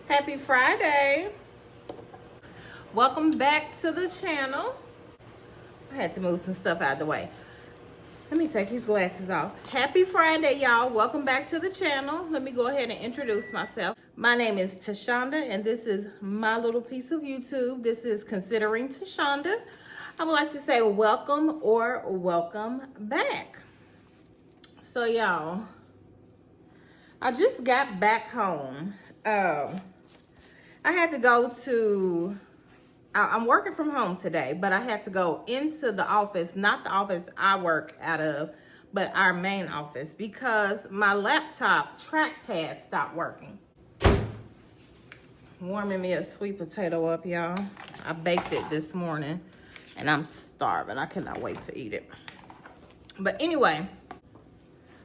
Happy Friday. Welcome back to the channel. I had to move some stuff out of the way. Let me take these glasses off. Happy Friday, y'all. Welcome back to the channel. Let me go ahead and introduce myself. My name is Tashonda, and this is my little piece of YouTube. This is Considering Tashonda. I would like to say welcome or welcome back. So, y'all, I just got back home. I had to go to, I'm working from home today, but I had to go into the office, not the office I work out of, but our main office, because my laptop trackpad stopped working. Warming me a sweet potato up, y'all. I baked it this morning, and I'm starving. I cannot wait to eat it. But anyway,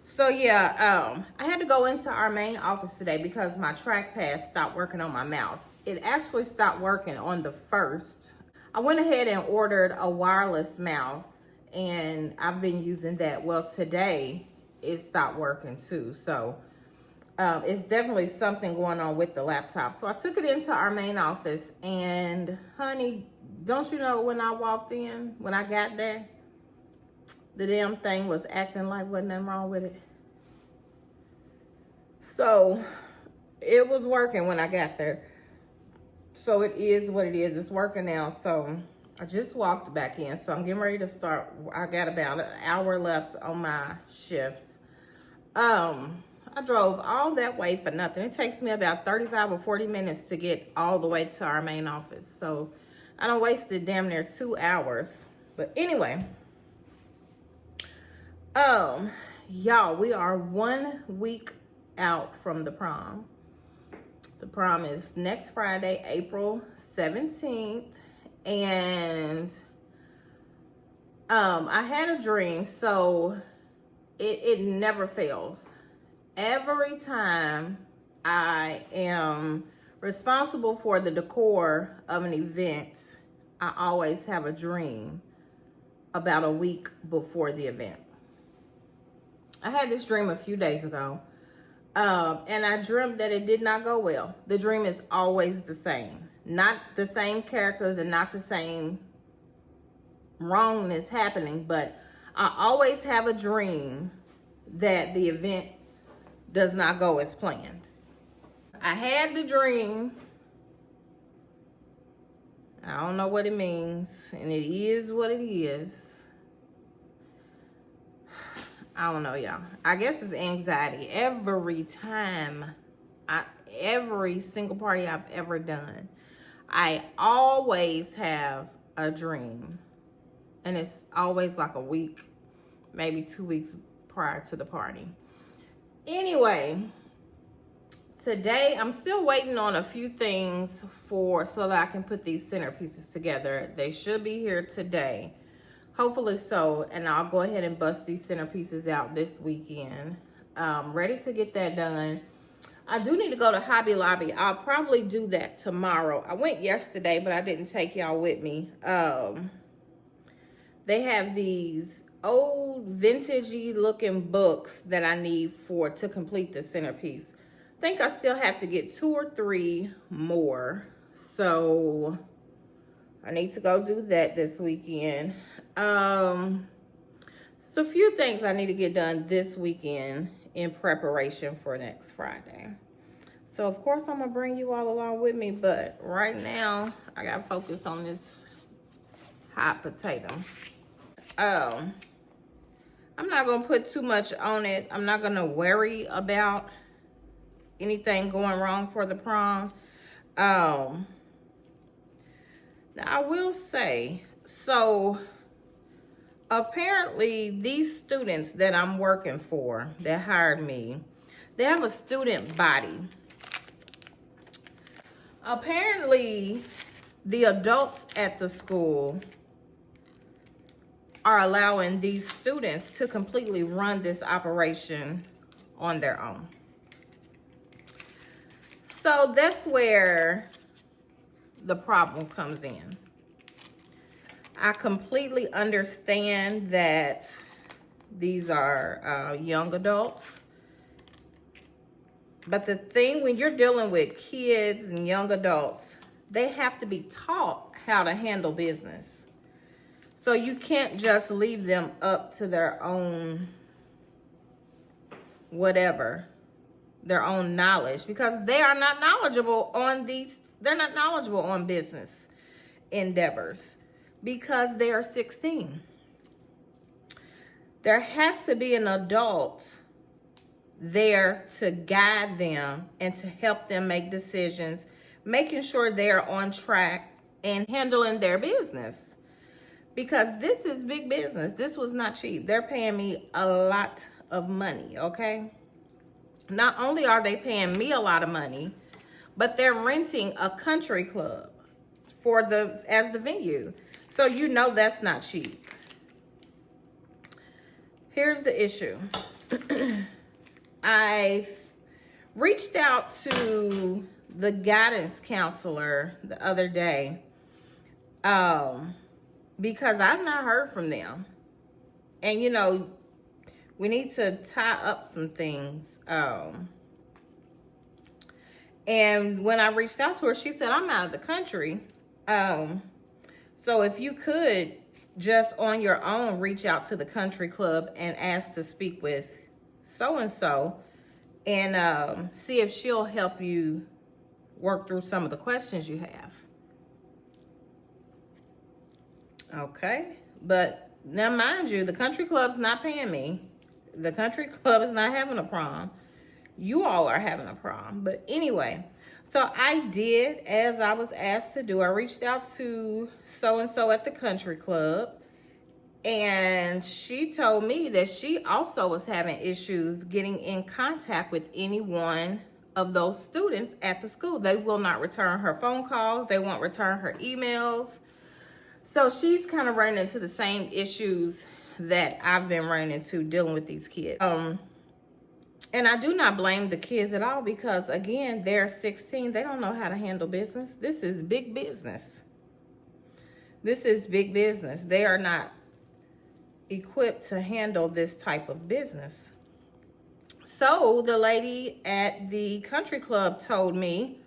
so yeah, I had to go into our main office today because my trackpad stopped working on my mouse. It actually stopped working on the 1st. I went ahead and ordered a wireless mouse, and I've been using that. Well, today it stopped working too. So it's definitely something going on with the laptop. So I took it into our main office, and honey, don't you know, when I walked in, when I got there, the damn thing was acting like wasn't nothing wrong with it. So it was working when I got there. So it is what it is. It's working now. So I just walked back in. So I'm getting ready to start. I got about an hour left on my shift. I drove all that way for nothing. It takes me about 35 or 40 minutes to get all the way to our main office. So I done wasted damn near 2 hours. But anyway, y'all, we are 1 week out from the prom. The prom is next Friday, April 17th. And I had a dream, so it never fails. Every time I am responsible for the decor of an event, I always have a dream about a week before the event. I had this dream a few days ago, and I dreamt that it did not go well. The dream is always the same. Not the same characters and not the same wrongness happening, but I always have a dream that the event does not go as planned. I had the dream. I don't know what it means, and it is what it is. I don't know, y'all. I guess it's anxiety. Every time, every single party I've ever done, I always have a dream. And it's always like a week, maybe 2 weeks prior to the party. Anyway, today I'm still waiting on a few things so that I can put these centerpieces together. They should be here today. Hopefully so, and I'll go ahead and bust these centerpieces out this weekend. Ready to get that done. I do need to go to Hobby Lobby. I'll probably do that tomorrow. I went yesterday, but I didn't take y'all with me. They have these old vintagey looking books that I need to complete the centerpiece. I think I still have to get 2 or 3 more. So I need to go do that this weekend. So a few things I need to get done this weekend in preparation for next Friday. So of course I'm gonna bring you all along with me, but right now I gotta focus on this hot potato. I'm not gonna put too much on it. I'm not gonna worry about anything going wrong for the prom. Now I will say, so apparently these students that I'm working for, that hired me, they have a student body. Apparently the adults at the school are allowing these students to completely run this operation on their own. So that's where the problem comes in. I completely understand that these are young adults But the thing when you're dealing with kids and young adults, they have to be taught how to handle business. So you can't just leave them up to their own whatever, their own knowledge, because they are not knowledgeable on they're not knowledgeable on business endeavors because they are 16. There has to be an adult there to guide them and to help them make decisions, making sure they're on track and handling their business. Because this is big business. This was not cheap. They're paying me a lot of money, okay? Not only are they paying me a lot of money, but they're renting a country club as the venue. So you know that's not cheap. Here's the issue. I reached out to the guidance counselor the other day because I've not heard from them. And, you know, we need to tie up some things. And when I reached out to her, she said, I'm out of the country. So if you could just on your own reach out to the country club and ask to speak with so-and-so and see if she'll help you work through some of the questions you have. Okay, but now mind you, the country club's not paying me. The country club is not having a prom. You all are having a prom. But anyway, so I did as I was asked to do. I reached out to so-and-so at the country club, and she told me that she also was having issues getting in contact with any one of those students at the school. They will not return her phone calls. They won't return her emails. So she's kind of running into the same issues that I've been running into dealing with these kids. And I do not blame the kids at all because, again, they're 16. They don't know how to handle business. This is big business. This is big business. They are not equipped to handle this type of business. So the lady at the country club told me,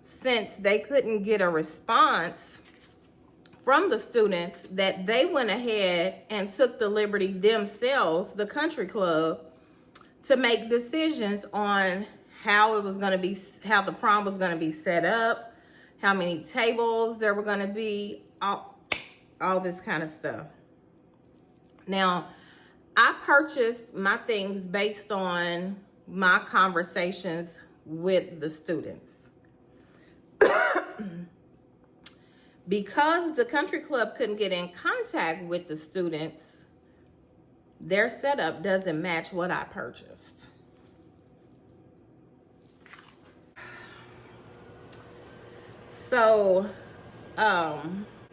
since they couldn't get a response from the students, that they went ahead and took the liberty themselves, the country club, to make decisions on how it was going to be, how the prom was going to be set up, how many tables there were going to be, all this kind of stuff. Now, I purchased my things based on my conversations with the students. Because the country club couldn't get in contact with the students, their setup doesn't match what I purchased. So,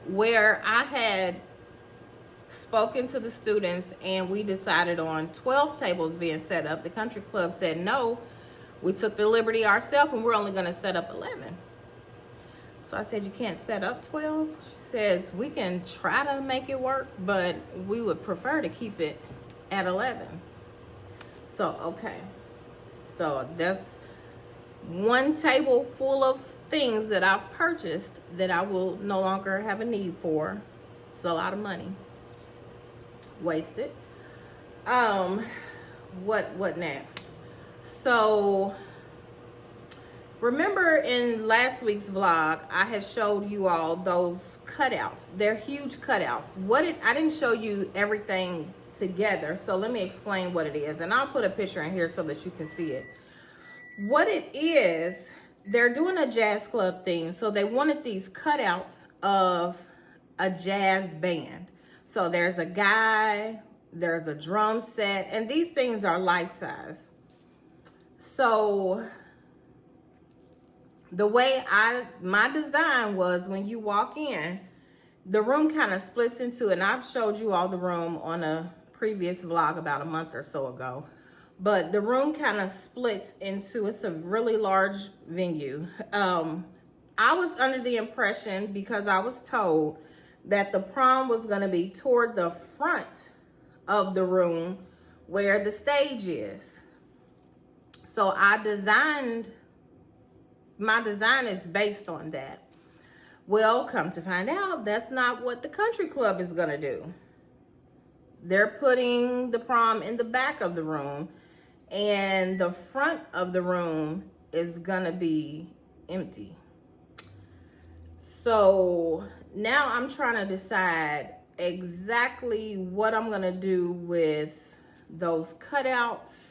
where I had spoken to the students and we decided on 12 tables being set up, the country club said no. We took the liberty ourselves and we're only going to set up 11. So I said, you can't set up 12? She says, we can try to make it work, but we would prefer to keep it at 11. So, okay. So that's one table full of things that I've purchased that I will no longer have a need for. It's a lot of money wasted. What next? So remember in last week's vlog, I had showed you all those cutouts. They're huge cutouts. I didn't show you everything together, so let me explain what it is. And I'll put a picture in here so that you can see it. What it is, they're doing a jazz club theme, so they wanted these cutouts of a jazz band. So there's a guy, there's a drum set, and these things are life size. So the way my design was, when you walk in, the room kind of splits into, and I've showed you all the room on a previous vlog about a month or so ago, but the room kind of splits into, it's a really large venue. I was under the impression, because I was told that the prom was going to be toward the front of the room where the stage is. So my design is based on that. Well, come to find out, that's not what the country club is gonna do. They're putting the prom in the back of the room, and the front of the room is gonna be empty. So now I'm trying to decide exactly what I'm gonna do with those cutouts.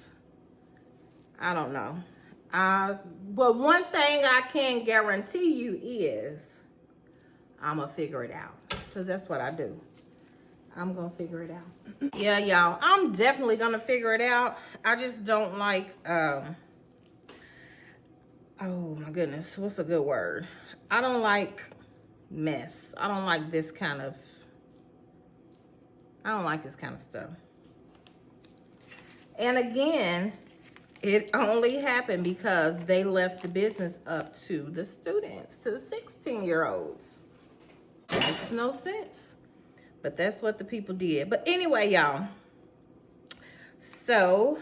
I don't know. But one thing I can guarantee you is I'm gonna figure it out, because that's what I do. I'm gonna figure it out. Yeah, y'all, I'm definitely gonna figure it out. I just don't like, oh my goodness, what's a good word? I don't like mess. I don't like this kind of stuff. And again, it only happened because they left the business up to the students, to the 16-year-olds. Makes no sense. But that's what the people did. But anyway, y'all. So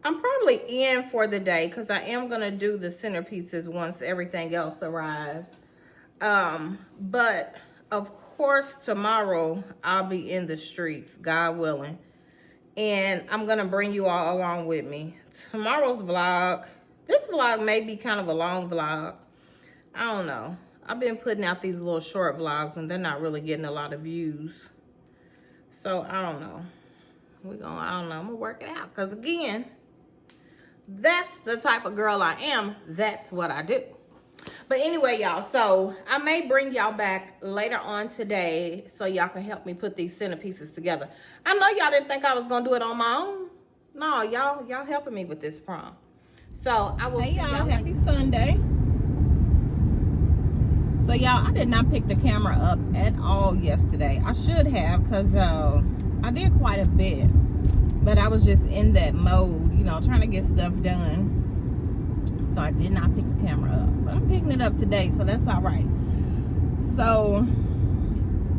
I'm probably in for the day, because I am going to do the centerpieces once everything else arrives. But of course, tomorrow I'll be in the streets, God willing. And I'm going to bring you all along with me. Tomorrow's vlog, this vlog may be kind of a long vlog. I don't know. I've been putting out these little short vlogs, and they're not really getting a lot of views. So, I don't know. I don't know. I'm going to work it out. Because, again, that's the type of girl I am. That's what I do. But anyway, y'all, so I may bring y'all back later on today so y'all can help me put these centerpieces together. I know y'all didn't think I was going to do it on my own. No, y'all helping me with this prom. So, I will see y'all. Happy Sunday. So, y'all, I did not pick the camera up at all yesterday. I should have, because I did quite a bit. But I was just in that mode, you know, trying to get stuff done. So I did not pick the camera up. But I'm picking it up today, so that's all right. So,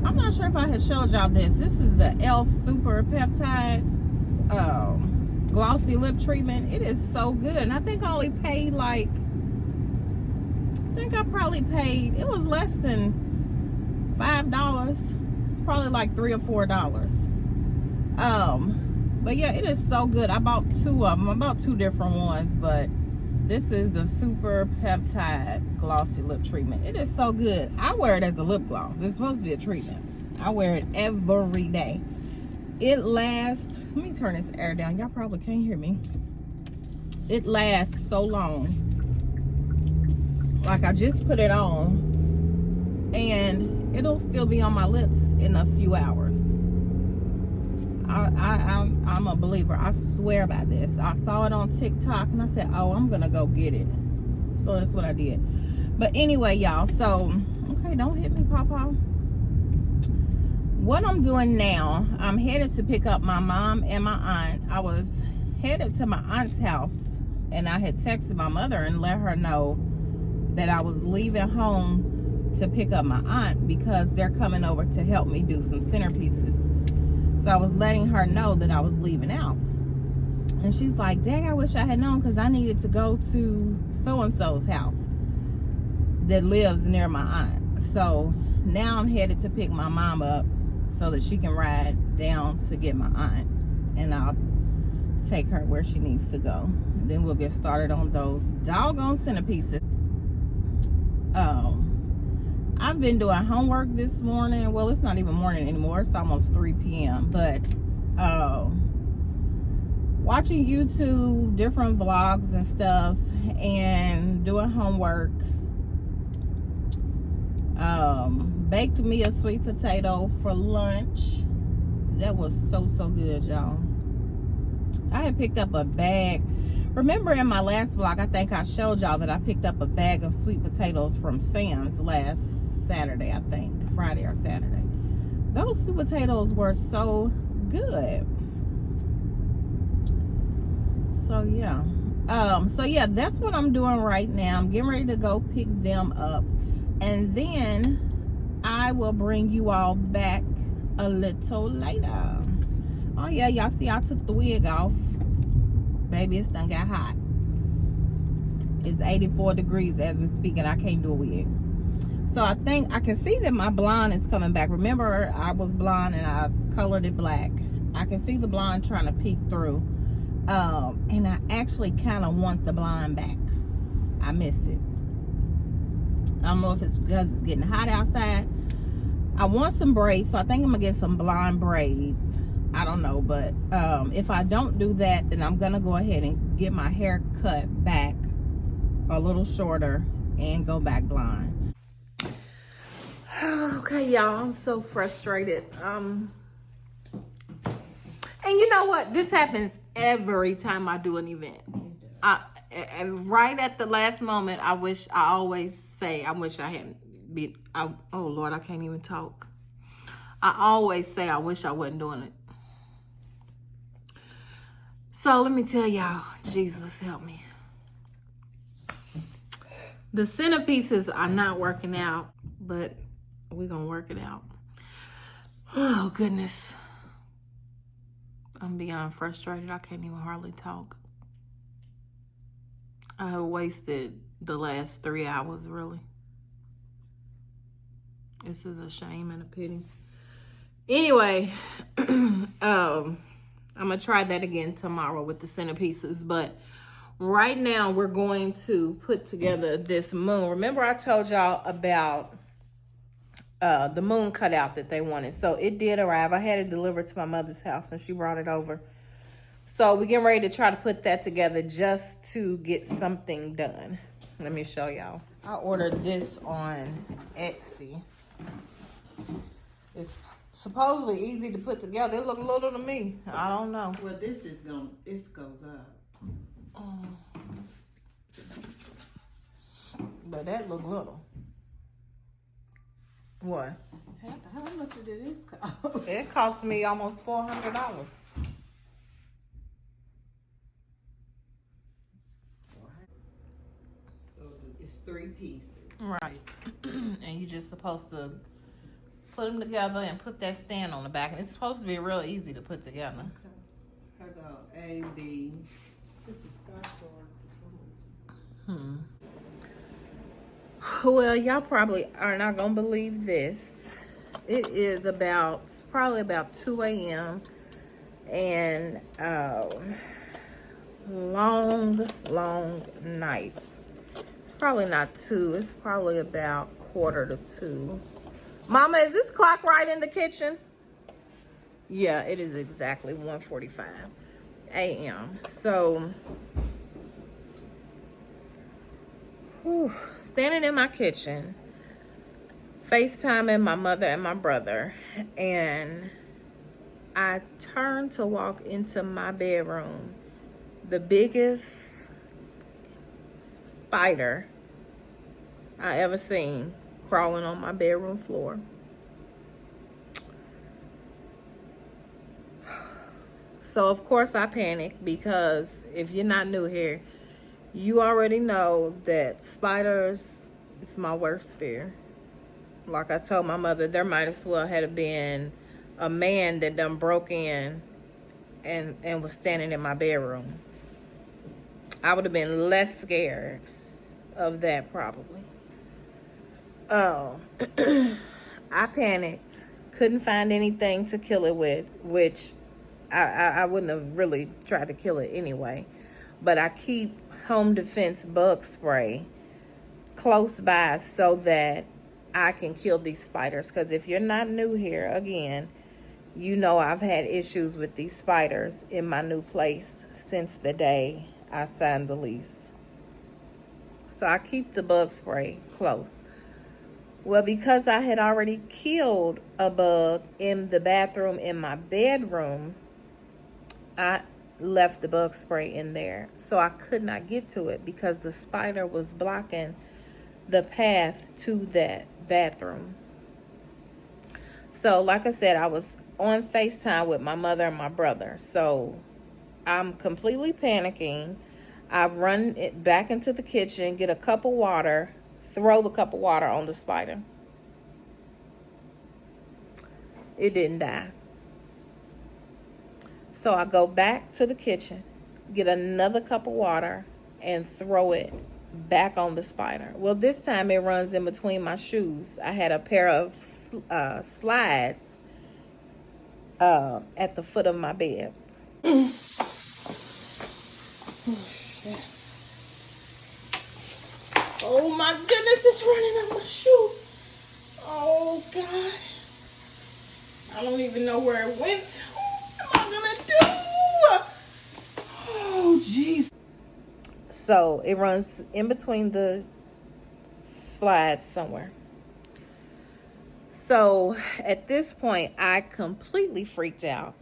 I'm not sure if I had showed y'all this. This is the e.l.f. Super Peptide Glossy Lip Treatment. It is so good. And I think I only paid like, I probably paid, it was less than $5. It's probably like $3 or $4. But yeah, it is so good. I bought two of them. I bought two different ones, but this is the Super Peptide Glossy Lip Treatment. It is so good. I wear it as a lip gloss. It's supposed to be a treatment. I wear it every day. It lasts, let me turn this air down. Y'all probably can't hear me. It lasts so long. Like, I just put it on and it'll still be on my lips in a few hours. I'm a believer. I swear by this. I saw it on TikTok and I said, oh, I'm gonna go get it. So that's what I did. But anyway, y'all, so okay, don't hit me, Papa. What I'm doing now, I'm headed to pick up my mom and my aunt. I was headed to my aunt's house and I had texted my mother and let her know that I was leaving home to pick up my aunt because they're coming over to help me do some centerpieces. So I was letting her know that I was leaving out. And she's like, dang, I wish I had known, because I needed to go to so-and-so's house that lives near my aunt. So now I'm headed to pick my mom up so that she can ride down to get my aunt. And I'll take her where she needs to go. And then we'll get started on those doggone centerpieces. I've been doing homework this morning. Well, it's not even morning anymore. It's almost 3 p.m. But watching YouTube, different vlogs and stuff, and doing homework. Baked me a sweet potato for lunch. That was so good, y'all. I had picked up a bag. Remember in my last vlog, I think I showed y'all that I picked up a bag of sweet potatoes from Sam's last Saturday, I think. Friday or Saturday. Those sweet potatoes were so good. So yeah, that's what I'm doing right now. I'm getting ready to go pick them up, and then I will bring you all back a little later. Oh yeah, y'all see I took the wig off. Baby, it's done got hot. It's 84 degrees as we speak, and I can't do a wig. So I think I can see that my blonde is coming back. Remember, I was blonde and I colored it black. I can see the blonde trying to peek through. And I actually kind of want the blonde back. I miss it. I don't know if it's because it's getting hot outside. I want some braids, so I think I'm going to get some blonde braids. I don't know, but if I don't do that, then I'm going to go ahead and get my hair cut back a little shorter and go back blonde. Okay, y'all, I'm so frustrated. And you know what? This happens every time I do an event. Right at the last moment, I always say, I wish I hadn't been, oh Lord, I can't even talk. I always say, I wish I wasn't doing it. So let me tell y'all, Jesus help me. The centerpieces are not working out, but we're going to work it out. Oh, goodness. I'm beyond frustrated. I can't even hardly talk. I have wasted the last 3 hours, really. This is a shame and a pity. Anyway, I'm going to try that again tomorrow with the centerpieces. But right now, we're going to put together this moon. Remember I told y'all about the moon cutout that they wanted. So it did arrive. I had it delivered to my mother's house and she brought it over. So we're getting ready to try to put that together just to get something done. Let me show y'all. I ordered this on Etsy. It's supposedly easy to put together. It look little to me. I don't know. Well, this goes up. But that look little. What? How much did this cost? It cost me almost $400. So it's 3 pieces. Right. And you just supposed to put them together and put that stand on the back. And it's supposed to be real easy to put together. Okay. I got A, B. This is Scotchboard. Well, y'all probably are not going to believe this. It is probably about 2 a.m. And long nights. It's probably not 2. It's probably about 1:45. Mama, is this clock right in the kitchen? Yeah, it is exactly 1:45 a.m. So, standing in my kitchen, FaceTiming my mother and my brother, and I turned to walk into my bedroom. The biggest spider I ever seen crawling on my bedroom floor. So of course I panicked, because if you're not new here, you already know that spiders is my worst fear. Like I told my mother, there might as well have been a man that done broke in and was standing in my bedroom. I would have been less scared of that probably. Oh, I panicked. Couldn't find anything to kill it with, which I wouldn't have really tried to kill it anyway. But I keep home defense bug spray close by so that I can kill these spiders. Because if you're not new here, again, you know I've had issues with these spiders in my new place since the day I signed the lease. So I keep the bug spray close. Well, because I had already killed a bug in the bathroom in my bedroom, I left the bug spray in there. So I could not get to it because the spider was blocking the path to that bathroom. So like I said, I was on FaceTime with my mother and my brother. So I'm completely panicking. I run it back into the kitchen, get a cup of water, throw the cup of water on the spider. It didn't die. So I go back to the kitchen, get another cup of water, and throw it back on the spider. Well, this time it runs in between my shoes. I had a pair of slides at the foot of my bed. Oh my goodness, it's running up my shoe. Oh God. I don't even know where it went. What am I gonna do? Oh jeez. So it runs in between the slides somewhere. So at this point, I completely freaked out.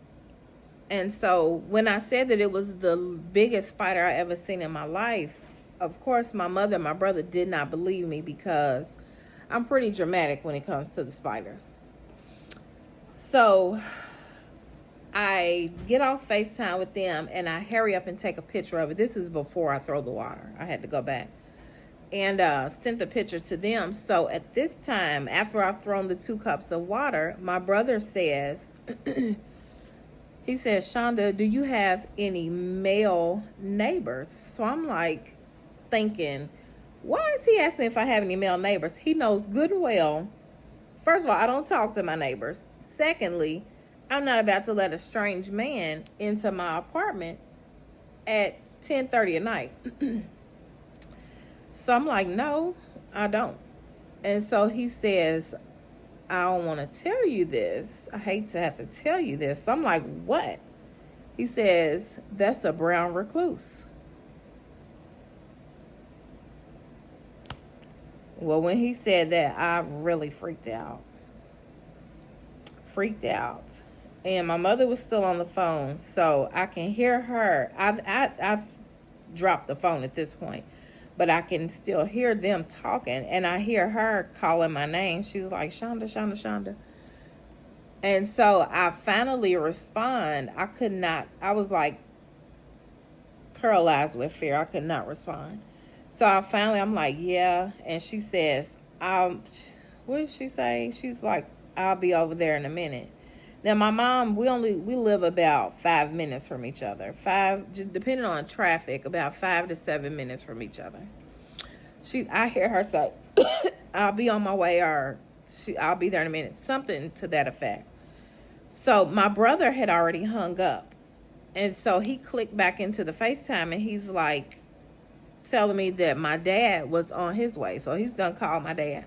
And so when I said that it was the biggest spider I ever seen in my life, of course, my mother and my brother did not believe me because I'm pretty dramatic when it comes to the spiders. So I get off FaceTime with them and I hurry up and take a picture of it. This is before I throw the water. I had to go back and sent the picture to them. So at this time, after I've thrown the 2 cups of water, my brother says, he says, Shonda, do you have any male neighbors? So I'm like thinking, why is he asking me if I have any male neighbors? He knows good and well. First of all, I don't talk to my neighbors. Secondly, I'm not about to let a strange man into my apartment at 10:30 at night. So I'm like, no, I don't. And so he says, I don't want to tell you this. I hate to have to tell you this. So I'm like, what? He says, that's a brown recluse. Well, when he said that, I really freaked out. And my mother was still on the phone, so I can hear her. I've dropped the phone at this point, but I can still hear them talking, and I hear her calling my name. She's like, Shonda, Shonda, Shonda. And so I finally respond. I was like paralyzed with fear. I could not respond. So I'm like, yeah. And she says, what did she say? She's like, I'll be over there in a minute. Now my mom, we live about 5 minutes from each other. Depending on traffic, about 5 to 7 minutes from each other. I hear her say, I'll be on my way, or I'll be there in a minute. Something to that effect. So my brother had already hung up. And so he clicked back into the FaceTime and he's like telling me that my dad was on his way. So he's done called my dad.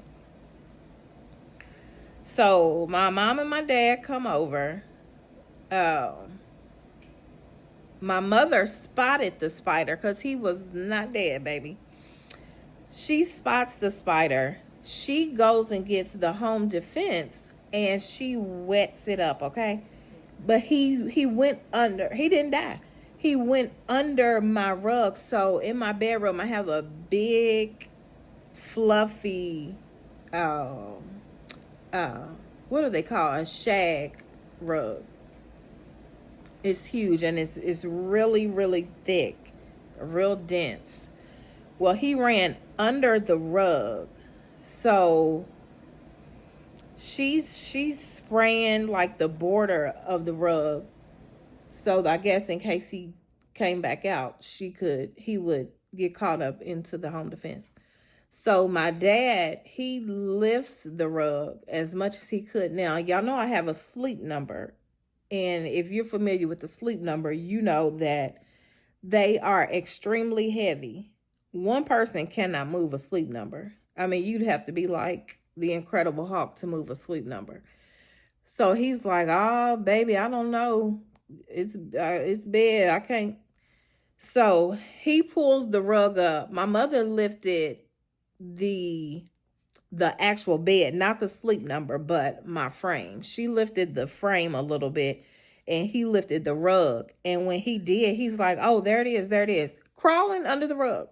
So my mom and my dad come over. My mother spotted the spider because he was not dead, baby. She spots the spider. She goes and gets the home defense and she wets it up, okay? But he went under. He didn't die. He went under my rug. So in my bedroom, I have a big, fluffy, what do they call a shag rug? It's huge and it's really, really thick, real dense. Well, he ran under the rug. So she's spraying like the border of the rug. So I guess in case he came back out, he would get caught up into the home defense. So my dad, he lifts the rug as much as he could. Now, y'all know I have a sleep number. And if you're familiar with the sleep number, you know that they are extremely heavy. One person cannot move a sleep number. I mean, you'd have to be like the Incredible Hulk to move a sleep number. So he's like, oh, baby, I don't know. It's bad. I can't. So he pulls the rug up. My mother lifted the actual bed, not the sleep number, but my frame. She lifted the frame a little bit and he lifted the rug. And when he did, he's like, oh, there it is, crawling under the rug.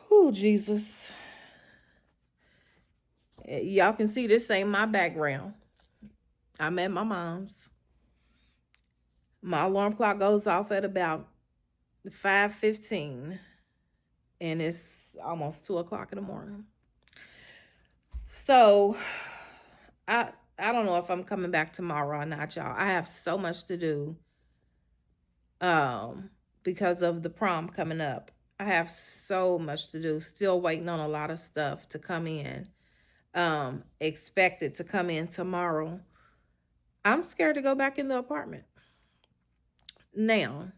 Oh, Jesus. Y'all can see this ain't my background. I'm at my mom's. My alarm clock goes off at about 5:15 and it's almost 2 o'clock in the morning. So I don't know if I'm coming back tomorrow or not, y'all. I have so much to do. because of the prom coming up. I have so much to do. Still waiting on a lot of stuff to come in. Expected to come in tomorrow. I'm scared to go back in the apartment. Now,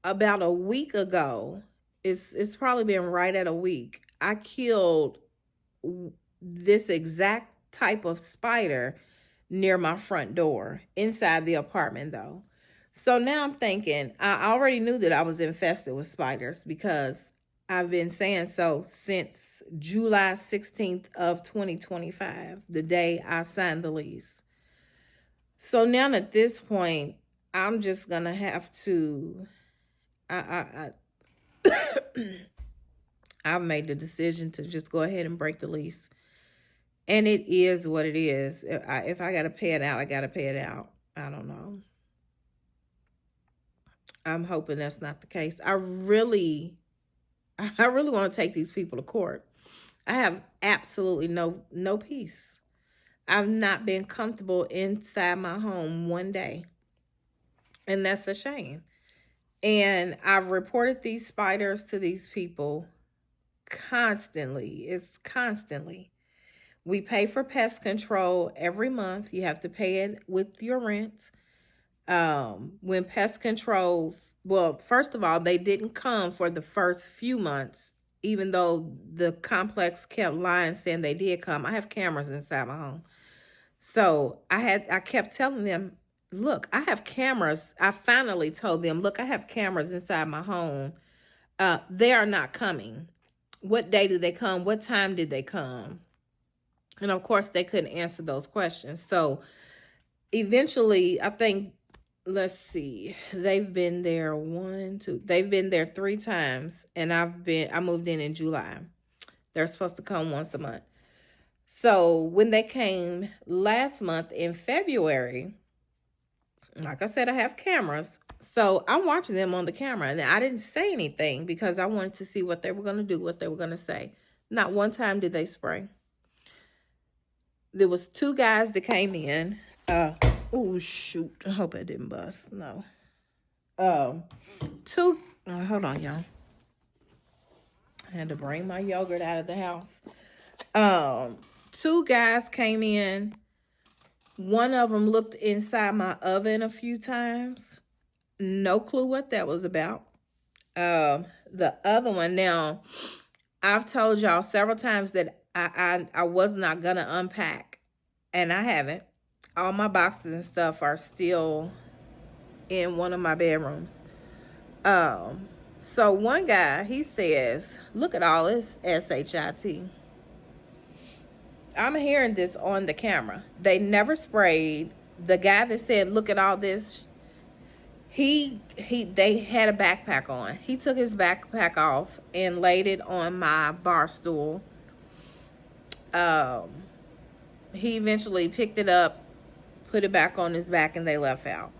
about a week ago, it's probably been right at a week, I killed this exact type of spider near my front door, inside the apartment though. So now I'm thinking, I already knew that I was infested with spiders because I've been saying so since July 16th of 2025, the day I signed the lease. So now at this point, I'm just gonna have to, I've made the decision to just go ahead and break the lease. And it is what it is. If I got to pay it out, I got to pay it out. I don't know. I'm hoping that's not the case. I really want to take these people to court. I have absolutely no peace. I've not been comfortable inside my home one day. And that's a shame. And I've reported these spiders to these people constantly. It's constantly. We pay for pest control every month. You have to pay it with your rent. When pest control, well, first of all, they didn't come for the first few months, even though the complex kept lying saying they did come. I have cameras inside my home. So I kept telling them, look, I have cameras. I finally told them, look, I have cameras inside my home. They are not coming. What day did they come? What time did they come? And of course, they couldn't answer those questions. So eventually, I think, let's see, they've been there they've been there 3 times. And I moved in July. They're supposed to come once a month. So when they came last month in February, like I said, I have cameras. So I'm watching them on the camera. And I didn't say anything because I wanted to see what they were going to do, what they were going to say. Not one time did they spray. There was 2 guys that came in. Oh shoot! I hope I didn't bust. No. Hold on, y'all. I had to bring my yogurt out of the house. 2 guys came in. One of them looked inside my oven a few times. No clue what that was about. The other one, now, I've told y'all several times that I was not going to unpack. And I haven't. All my boxes and stuff are still in one of my bedrooms. So one guy, he says, look at all this SHIT. I'm hearing this on the camera. They never sprayed. The guy that said, look at all this, they had a backpack on. He took his backpack off and laid it on my bar stool. He eventually picked it up, put it back on his back, and they left out.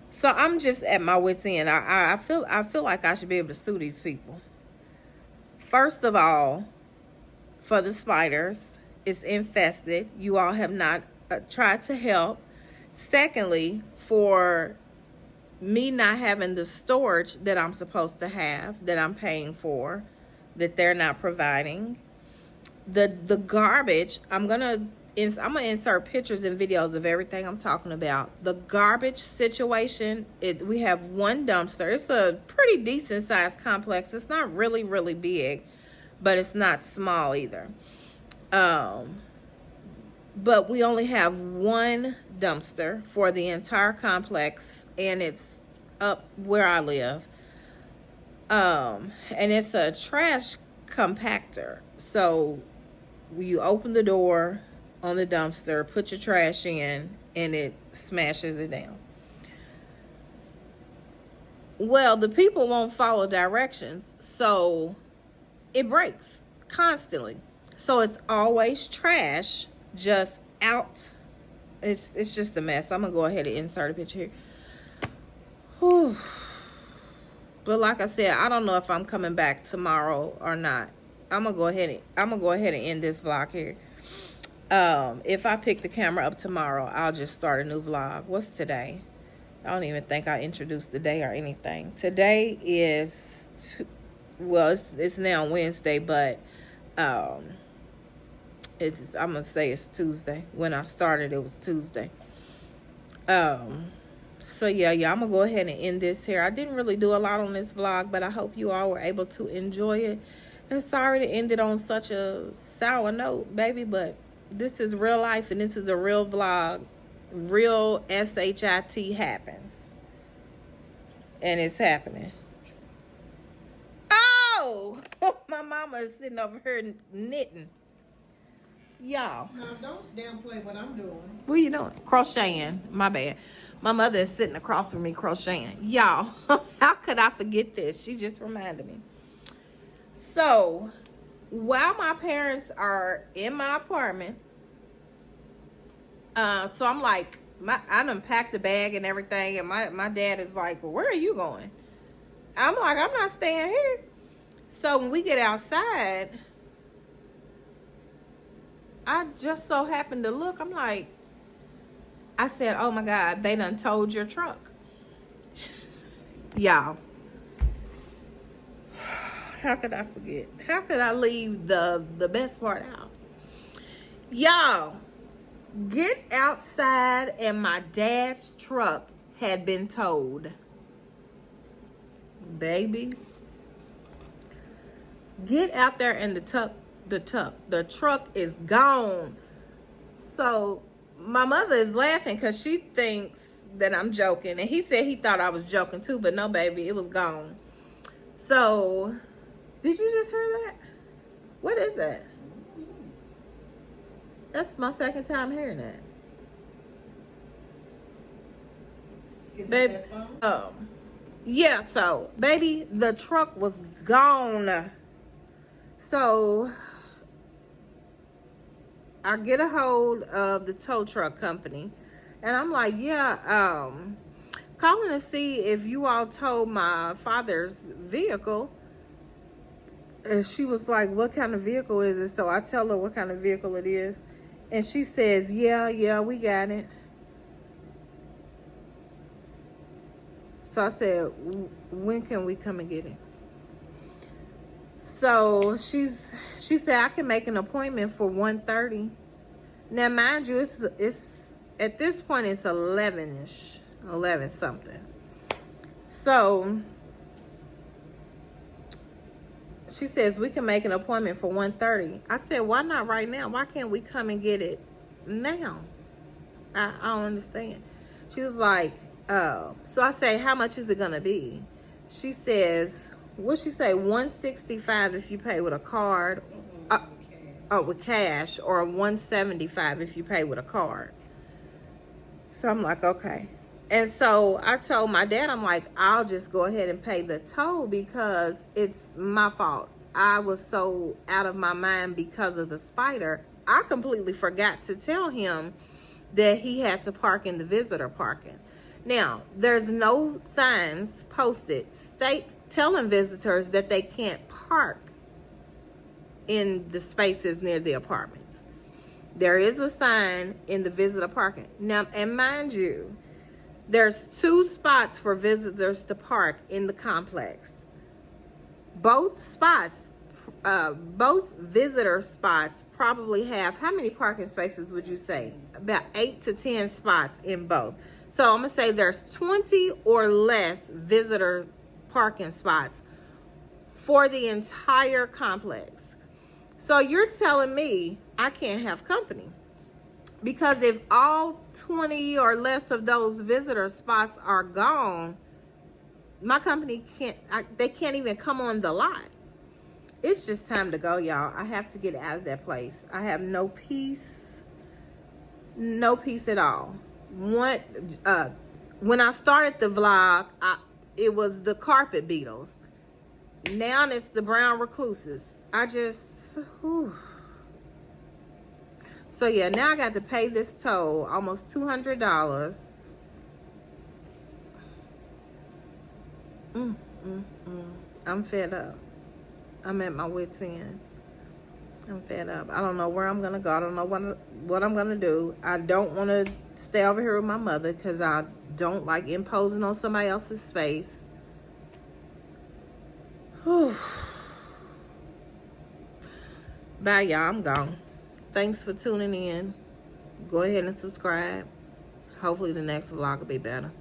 So I'm just at my wit's end. I feel like I should be able to sue these people. First of all, for the spiders, it's infested. You all have not tried to help. Secondly, for me not having the storage that I'm supposed to have, that I'm paying for, that they're not providing. The garbage, I'm gonna insert pictures and videos of everything I'm talking about. The garbage situation, we have one dumpster. It's a pretty decent sized complex. It's not really big, but it's not small either. But we only have one dumpster for the entire complex, and it's up where I live. And it's a trash compactor. So you open the door on the dumpster, put your trash in, and it smashes it down. Well, the people won't follow directions, so it breaks constantly. So it's always trash just out. It's just a mess. I'm gonna go ahead and insert a picture here. Whew. But like I said, I don't know if I'm coming back tomorrow or not. I'm gonna go ahead and end this vlog here. If I pick the camera up tomorrow, I'll just start a new vlog. What's today? I don't even think I introduced the day or anything. Today is, it's now Wednesday, but I'm gonna say it's Tuesday. When I started, it was Tuesday. So yeah, I'm gonna go ahead and end this here. I didn't really do a lot on this vlog, but I hope you all were able to enjoy it. And sorry to end it on such a sour note, baby, but this is real life and this is a real vlog. Real SHIT happens. And it's happening. Oh! My mama is sitting over here knitting. Y'all. Now, don't downplay what I'm doing. What are you doing? Crocheting. My bad. My mother is sitting across from me crocheting. Y'all, how could I forget this? She just reminded me. So, while my parents are in my apartment, so I'm like, I done packed the bag and everything, and my dad is like, well, where are you going? I'm like, I'm not staying here. So when we get outside, I just so happened to look. I'm like, I said, oh my God, they done towed your truck. Y'all. How could I forget? How could I leave the best part out? Y'all, get outside and my dad's truck had been towed. Baby. Get out there and the truck is gone. So my mother is laughing because she thinks that I'm joking. And he said he thought I was joking too, but no, baby, it was gone. So, did you just hear that? What is that? That's my second time hearing that. Is Baby, it that phone? yeah, so, baby, the truck was gone. So, I get a hold of the tow truck company, and I'm like, yeah, calling to see if you all towed my father's vehicle. And she was like, what kind of vehicle is it? So I tell her what kind of vehicle it is. And she says, yeah, we got it. So I said, when can we come and get it? So she said, I can make an appointment for 1:30. Now, mind you, it's at this point, it's 11-ish, 11 something. So she says, we can make an appointment for 1:30. I said, why not right now? Why can't we come and get it now? I don't understand. She was like, so I say, how much is it going to be? She says, what'd she say? $165 if you pay with a card. With cash, or $175 if you pay with a card. So I'm like, okay. And so I told my dad, I'm like, I'll just go ahead and pay the toll because it's my fault. I was so out of my mind because of the spider. I completely forgot to tell him that he had to park in the visitor parking. Now, there's no signs posted telling visitors that they can't park in the spaces near the apartments. There is a sign in the visitor parking. Now, and mind you, there's 2 spots for visitors to park in the complex. Both visitor spots probably have, how many parking spaces would you say? About 8 to 10 spots in both. So I'm gonna say there's 20 or less visitor parking spots for the entire complex. So you're telling me I can't have company, because if all 20 or less of those visitor spots are gone, my company they can't even come on the lot. It's just time to go, y'all. I have to get out of that place. I have no peace at all. When I started the vlog, it was the carpet beetles. Now it's the brown recluses. So yeah, now I got to pay this toll, almost $200. I'm fed up. I'm at my wit's end. I'm fed up. I don't know where I'm gonna go. I don't know what I'm gonna do. I don't want to stay over here with my mother because I don't like imposing on somebody else's space. Whew. Bye, y'all. I'm gone. Thanks for tuning in. Go ahead and subscribe. Hopefully the next vlog will be better.